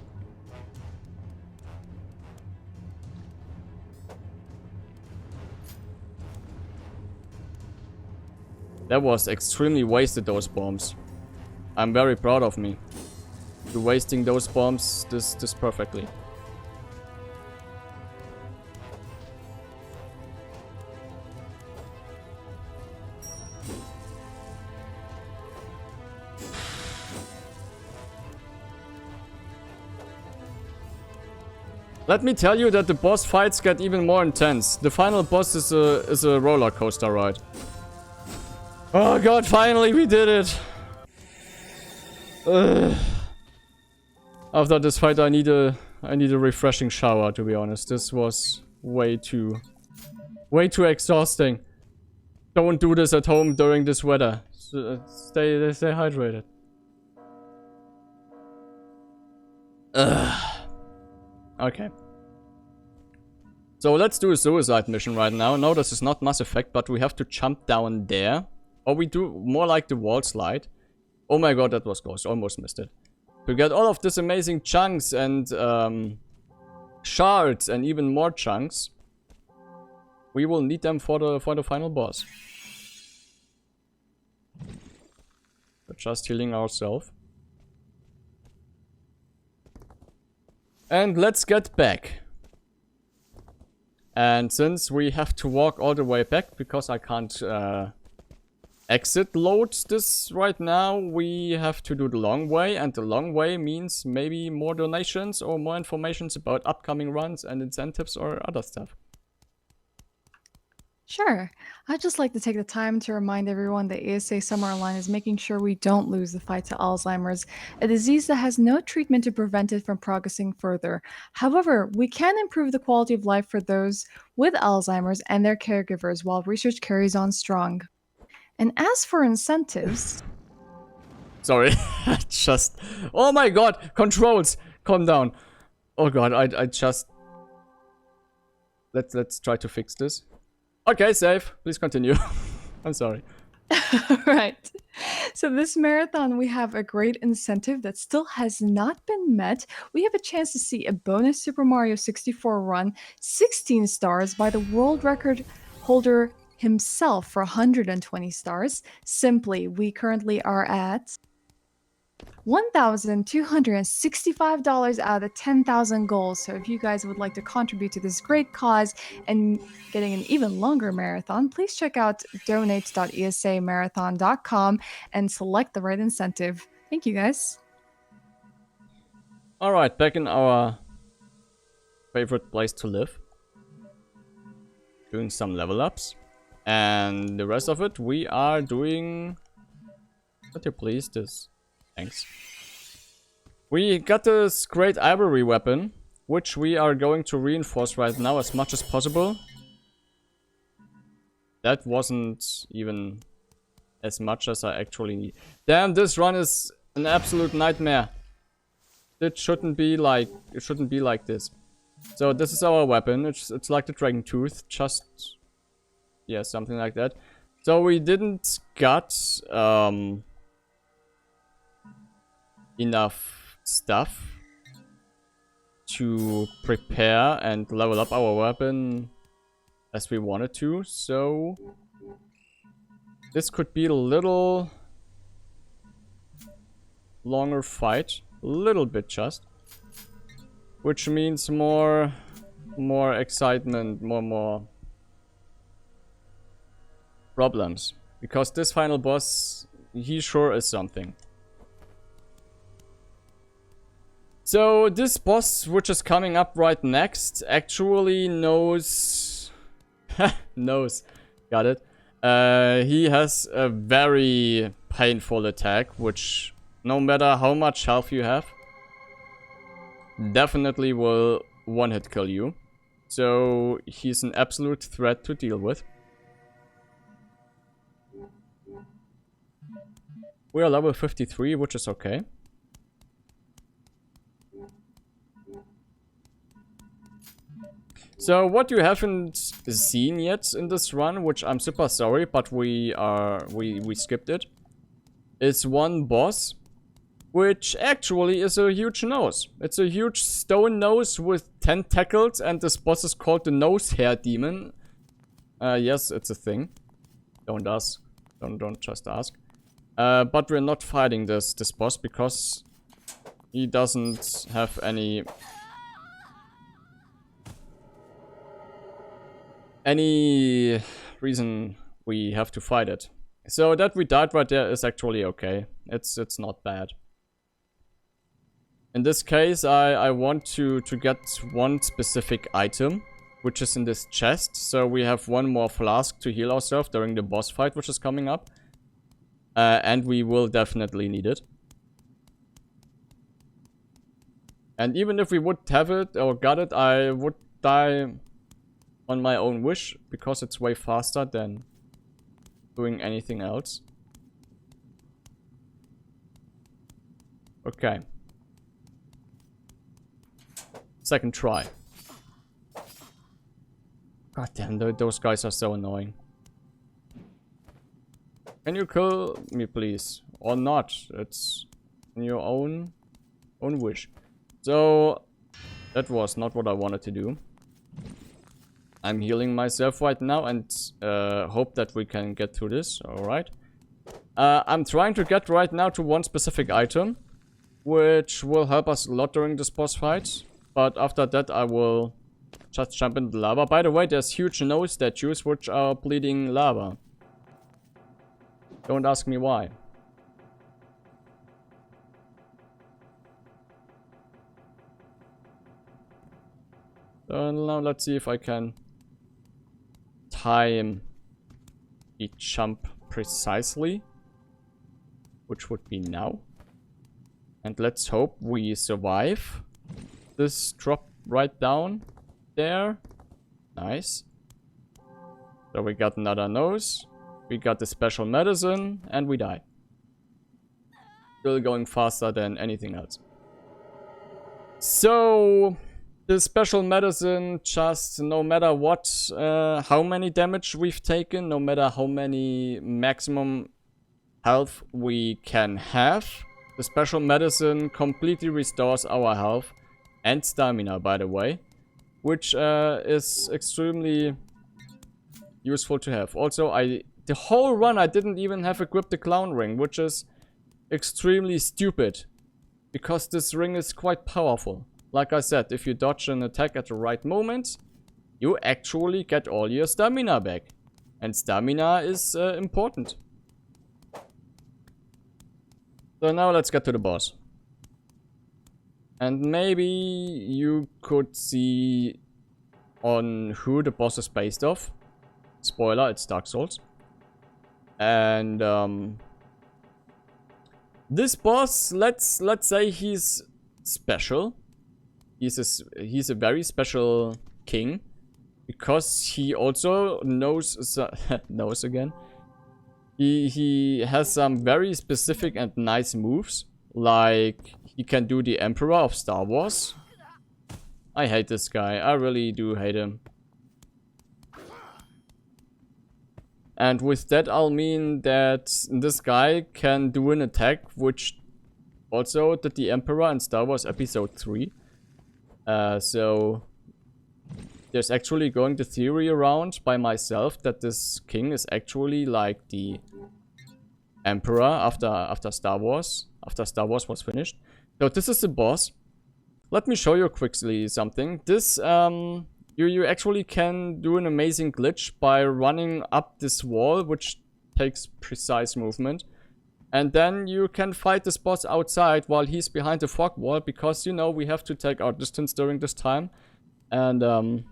[SPEAKER 2] That was extremely wasted, those bombs. I'm very proud of me. To wasting those bombs this perfectly. Let me tell you that the boss fights get even more intense. The final boss is a roller coaster ride. Oh god, finally we did it! After this fight I need a refreshing shower, to be honest. This was way too exhausting. Don't do this at home during this weather. Stay hydrated. Okay. So let's do a suicide mission right now. No, this is not Mass Effect, but we have to jump down there. Or we do more like the wall slide. Oh my god, that was close. Almost missed it. To get all of these amazing chunks and shards and even more chunks, we will need them for the final boss. We're just healing ourselves. And let's get back. And since we have to walk all the way back because I can't exit load this right now, we have to do the long way, and the long way means maybe more donations or more informations about upcoming runs and incentives or other stuff.
[SPEAKER 1] Sure. I'd just like to take the time to remind everyone that ESA Summer Online is making sure we don't lose the fight to Alzheimer's, a disease that has no treatment to prevent it from progressing further. However, we can improve the quality of life for those with Alzheimer's and their caregivers while research carries on strong. And as for incentives...
[SPEAKER 2] Sorry, just... Oh my god, controls! Calm down. Oh god, I just... Let's try to fix this. Okay, save. Please continue. I'm sorry.
[SPEAKER 1] Right. So this marathon, we have a great incentive that still has not been met. We have a chance to see a bonus Super Mario 64 run, 16 stars by the world record holder himself for 120 stars. Simply, we currently are at $1,265 out of 10,000 goals. So if you guys would like to contribute to this great cause and getting an even longer marathon, please check out donate.esamarathon.com and select the right incentive. Thank you, guys.
[SPEAKER 2] Alright, back in our favorite place to live. Doing some level ups. And the rest of it, we are doing... Could you please this? Thanks. We got this great ivory weapon, which we are going to reinforce right now as much as possible. That wasn't even as much as I actually need. Damn, this run is an absolute nightmare. It shouldn't be like this. So this is our weapon. It's like the dragon tooth, just yeah, something like that. So we didn't got enough stuff to prepare and level up our weapon as we wanted to, so this could be a little longer fight, a little bit just, which means more excitement, more problems, because this final boss he sure is something. So this boss, which is coming up right next, actually knows... knows. Got it. He has a very painful attack, which no matter how much health you have, definitely will one-hit kill you. So he's an absolute threat to deal with. We are level 53, which is okay. So what you haven't seen yet in this run, which I'm super sorry, but we skipped it, is one boss, which actually is a huge nose. It's a huge stone nose with tentacles, and this boss is called the Nose Hair Demon. Yes, it's a thing. Don't ask. Don't just ask. But we're not fighting this boss because he doesn't have any reason we have to fight it. So that we died right there is actually okay. It's not bad. In this case, I want to get one specific item, which is in this chest. So we have one more flask to heal ourselves during the boss fight, which is coming up. And we will definitely need it. And even if we would have it or got it, I would die on my own wish, because it's way faster than doing anything else. Okay. Second try. God damn, those guys are so annoying. Can you kill me, please? Or not? It's in your own wish. So, that was not what I wanted to do. I'm healing myself right now and hope that we can get through this. Alright. I'm trying to get right now to one specific item, which will help us a lot during this boss fight. But after that, I will just jump into the lava. By the way, there's huge nose statues which are bleeding lava. Don't ask me why. So now let's see if I can time the jump precisely, which would be now. And let's hope we survive this drop right down there. Nice. So we got another nose. We got the special medicine, and we die. Still going faster than anything else. So, the special medicine, just no matter what, how many damage we've taken, no matter how many maximum health we can have, the special medicine completely restores our health and stamina, by the way, which is extremely useful to have. Also, the whole run I didn't even have equipped the clown ring, which is extremely stupid, because this ring is quite powerful. Like I said, if you dodge an attack at the right moment, you actually get all your stamina back. And stamina is important. So now let's get to the boss. And maybe you could see on who the boss is based off. Spoiler, it's Dark Souls. And this boss, let's say he's special. He's a very special king, because he also knows knows again. He has some very specific and nice moves, like he can do the Emperor of Star Wars. I hate this guy. I really do hate him. And with that, I'll mean that this guy can do an attack which also did the Emperor in Star Wars Episode 3. So there's actually going the theory around by myself that this king is actually like the Emperor after Star Wars. After Star Wars was finished. So this is the boss. Let me show you quickly something. This you actually can do an amazing glitch by running up this wall, which takes precise movement. And then you can fight this boss outside while he's behind the fog wall, because, you know, we have to take our distance during this time. And I'm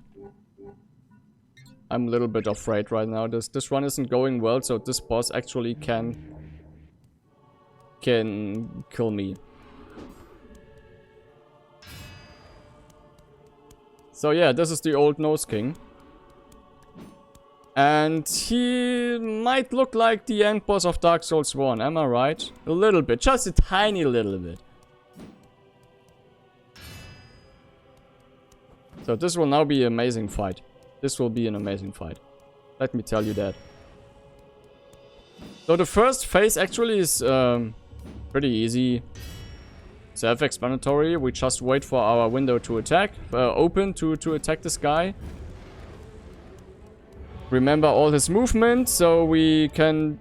[SPEAKER 2] a little bit afraid right now. This run isn't going well, so this boss actually can kill me. So yeah, this is the old Nose King. And he might look like the end boss of Dark Souls 1, am I right? A little bit, just a tiny little bit. So this will now be an amazing fight. This will be an amazing fight. Let me tell you that. So the first phase actually is pretty easy. Self-explanatory. We just wait for our window to attack. Open to attack this guy. Remember all his movement so we can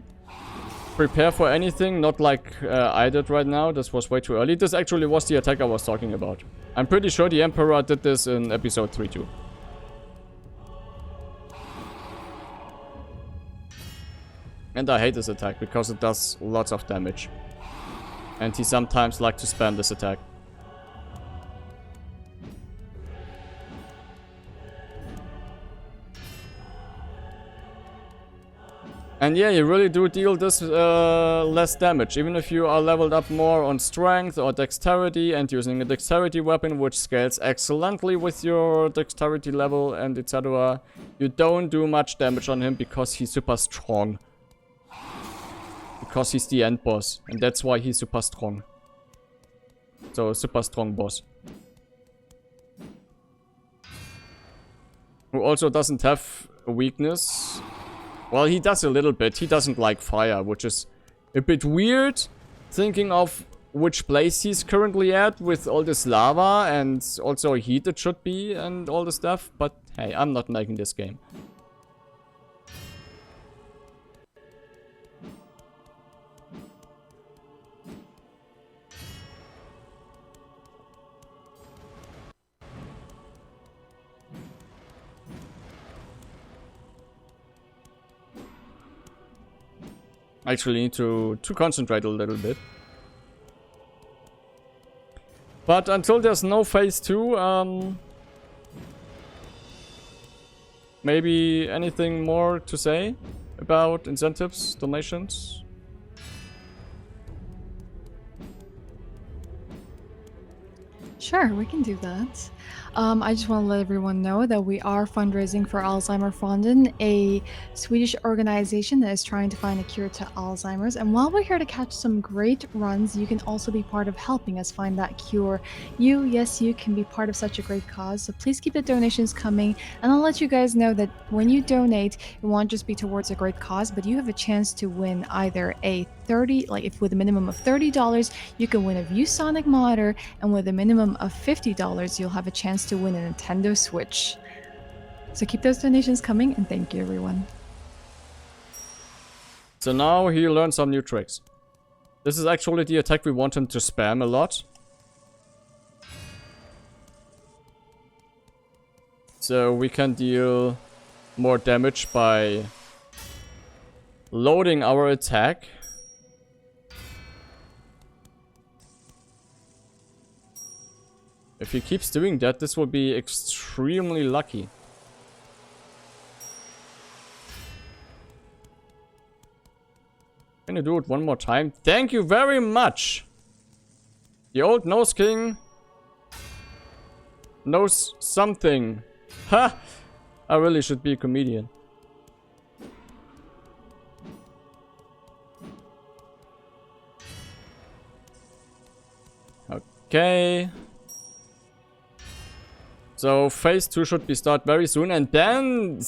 [SPEAKER 2] prepare for anything. Not like I did right now. This was way too early. This actually was the attack I was talking about. I'm pretty sure the Emperor did this in episode 3 too. And I hate this attack because it does lots of damage. And he sometimes likes to spam this attack. And yeah, you really do deal this less damage. Even if you are leveled up more on strength or dexterity and using a dexterity weapon which scales excellently with your dexterity level and etc. You don't do much damage on him because he's super strong. Because he's the end boss. And that's why he's super strong. So, super strong boss. Who also doesn't have a weakness. Well, he does a little bit. He doesn't like fire, which is a bit weird. Thinking of which place he's currently at with all this lava and also heat it should be and all the stuff. But hey, I'm not making this game. I actually need to concentrate a little bit. But until there's no phase 2, maybe anything more to say about incentives, donations?
[SPEAKER 1] Sure, we can do that. I just want to let everyone know that we are fundraising for Alzheimerfonden, a Swedish organization that is trying to find a cure to Alzheimer's. And while we're here to catch some great runs, you can also be part of helping us find that cure. You, yes, you can be part of such a great cause. So please keep the donations coming. And I'll let you guys know that when you donate, it won't just be towards a great cause, but you have a chance to win either a if with a minimum of $30, you can win a ViewSonic monitor, and with a minimum of $50, you'll have a chance to win a Nintendo Switch. So keep those donations coming, and thank you, everyone.
[SPEAKER 2] So now he learned some new tricks. This is actually the attack we want him to spam a lot. So we can deal more damage by loading our attack. If he keeps doing that, this will be extremely lucky. Can you do it one more time? Thank you very much! The old Nose King knows something. Ha! I really should be a comedian. Okay. So phase 2 should be start very soon, and then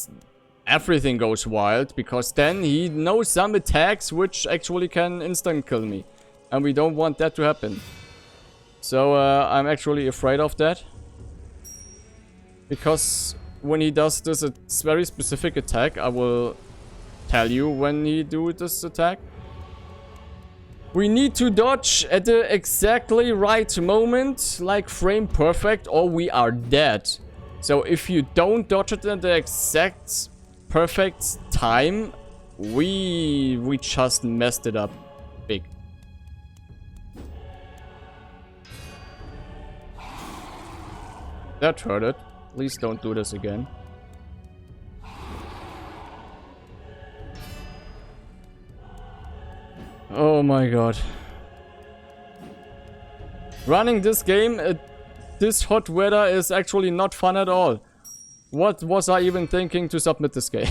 [SPEAKER 2] everything goes wild, because then he knows some attacks which actually can instant kill me. And we don't want that to happen. So I'm actually afraid of that. Because when he does this very specific attack, I will tell you when he do this attack. We need to dodge at the exactly right moment, like frame perfect, or we are dead. So if you don't dodge it at the exact perfect time, we just messed it up big. That hurt it. Please don't do this again. Oh my god. Running this game at this hot weather is actually not fun at all. What was I even thinking to submit this game?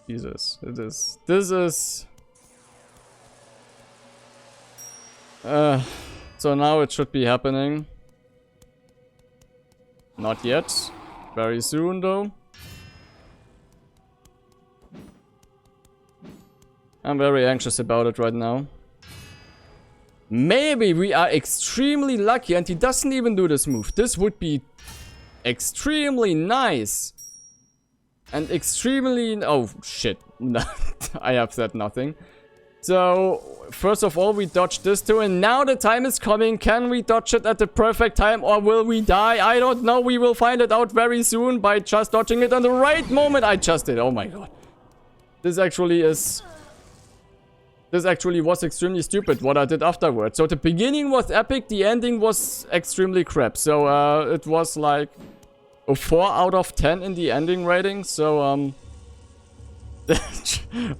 [SPEAKER 2] Jesus. This is... so now it should be happening. Not yet. Very soon though. I'm very anxious about it right now. Maybe we are extremely lucky and he doesn't even do this move. This would be extremely nice. And extremely... Oh, shit. I have said nothing. So, first of all, we dodged this too. And now the time is coming. Can we dodge it at the perfect time or will we die? I don't know. We will find it out very soon by just dodging it on the right moment. I just did. Oh my god. This actually is... This actually was extremely stupid, what I did afterwards. So the beginning was epic, the ending was extremely crap. So it was like a 4 out of 10 in the ending rating. So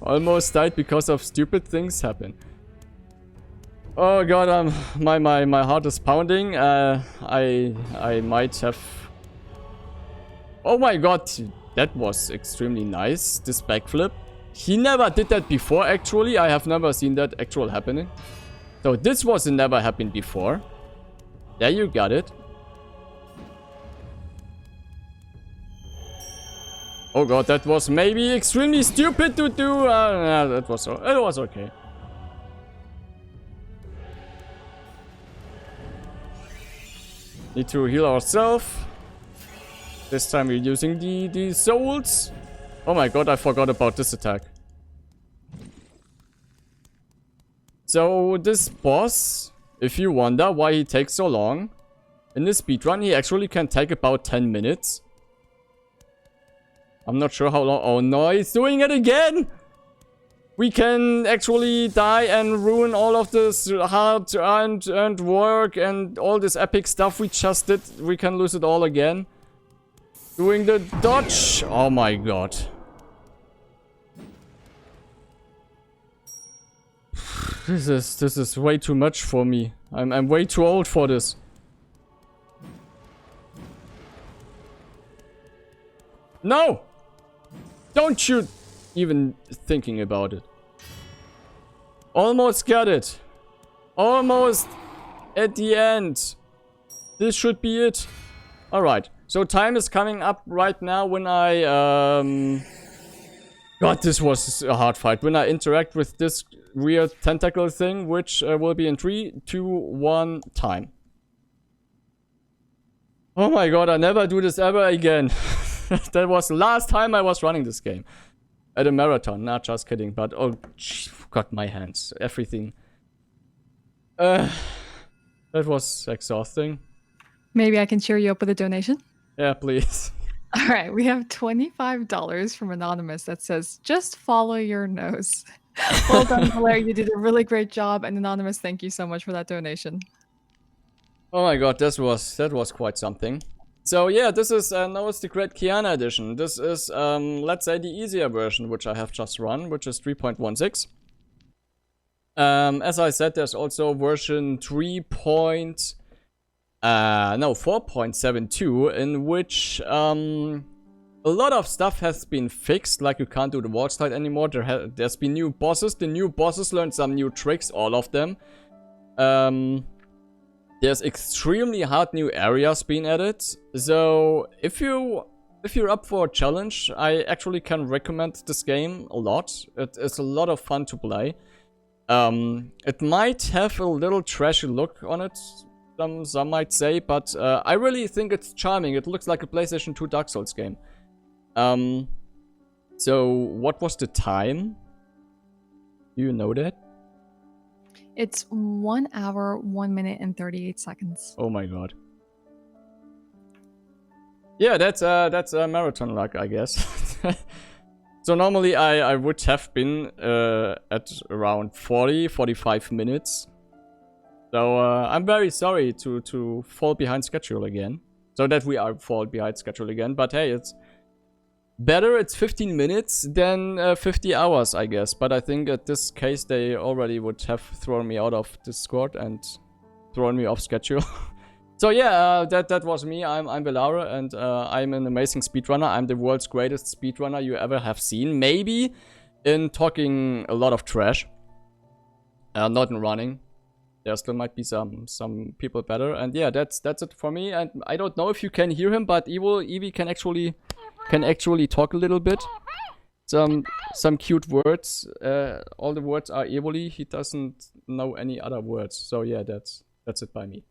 [SPEAKER 2] almost died because of stupid things happen. Oh god, my heart is pounding. I might have... Oh my god, that was extremely nice, this backflip. He never did that before, actually. I have never seen that actual happening. So this was never happened before. There you got it. Oh god, that was maybe extremely stupid to do. It was okay. Need to heal ourselves. This time we're using the souls. Oh my god, I forgot about this attack. So this boss, if you wonder why he takes so long, in the speedrun he actually can take about 10 minutes. I'm not sure how long. Oh no, he's doing it again! We can actually die and ruin all of this hard earned work and all this epic stuff we just did. We can lose it all again. Doing the dodge. Oh my god. This is way too much for me. I'm way too old for this. No! Don't you even thinking about it. Almost got it. Almost at the end. This should be it. Alright. So time is coming up right now when I God, this was a hard fight. When I interact with this weird tentacle thing, which will be in 3, 2, 1, time. Oh my god, I never do this ever again. That was the last time I was running this game. At a marathon, not just kidding, but oh, god, my hands, everything. That was exhausting.
[SPEAKER 1] Maybe I can cheer you up with a donation?
[SPEAKER 2] Yeah, please.
[SPEAKER 1] All right, we have $25 from Anonymous that says, just follow your nose. Well done, Blair. You did a really great job. And Anonymous, thank you so much for that donation.
[SPEAKER 2] Oh my god, that was quite something. So yeah, this is Noah's the Great Keana edition. This is, let's say, the easier version, which I have just run, which is 3.16. As I said, there's also version 4.72, in which a lot of stuff has been fixed, like you can't do the wall slide anymore. There's been new bosses. The new bosses learned some new tricks, all of them. There's extremely hard new areas being added. So if you're up for a challenge, I actually can recommend this game a lot. It is a lot of fun to play. It might have a little trashy look on it, some might say, but I really think it's charming. It looks like a PlayStation 2 Dark Souls game. So what was the time? Do you know that?
[SPEAKER 1] It's 1 hour, 1 minute, and 38 seconds.
[SPEAKER 2] Oh my god. Yeah, that's a marathon luck, I guess. So normally I would have been at around 45 minutes. So I'm very sorry to fall behind schedule again. So that we are fall behind schedule again. But hey, it's better. It's 15 minutes than 50 hours, I guess. But I think at this case they already would have thrown me out of Discord and thrown me off schedule. So yeah, that was me. I'm Belara, and I'm an amazing speedrunner. I'm the world's greatest speedrunner you ever have seen. Maybe in talking a lot of trash. Not in running. There still might be some people better. And yeah, that's it for me. And I don't know if you can hear him, but Eevee can actually talk a little bit. Some cute words. All the words are Evoli. He doesn't know any other words. So yeah, that's it by me.